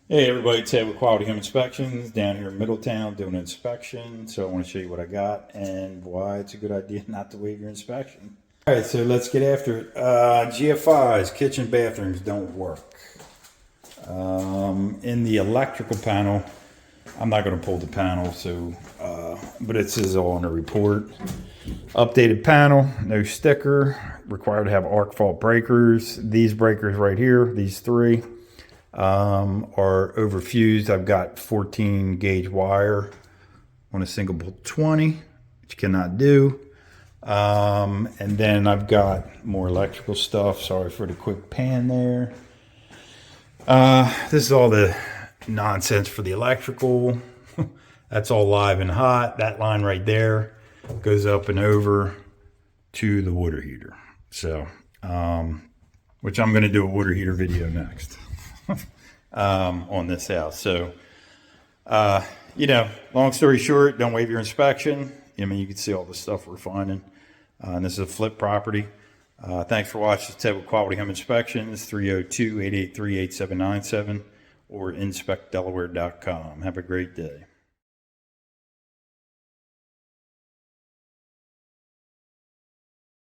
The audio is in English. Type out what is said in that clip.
Hey everybody, Ted with Quality Home Inspections down here in Middletown doing an inspection. So I want to show you what I got and why it's a good idea not to waive your inspection. All right, so let's get after it. GFIs, kitchen bathrooms don't work. In the electrical panel, I'm not going to pull the panel, but it says all in the report. Updated panel, no sticker, required to have arc fault breakers. These breakers right here, these three, are overfused. I've got 14 gauge wire on a single bolt 20, which you cannot do. And then I've got more electrical stuff. Sorry for the quick pan there. This is all the nonsense for the electrical. That's all live and hot. That line right there goes up and over to the water heater. So, which I'm going to do a water heater video next. On this house. So, long story short, don't waive your inspection. I mean, you can see all the stuff we're finding. And this is a flip property. Thanks for watching. Ted with Quality Home Inspections, 302-883-8797 or inspectdelaware.com. Have a great day.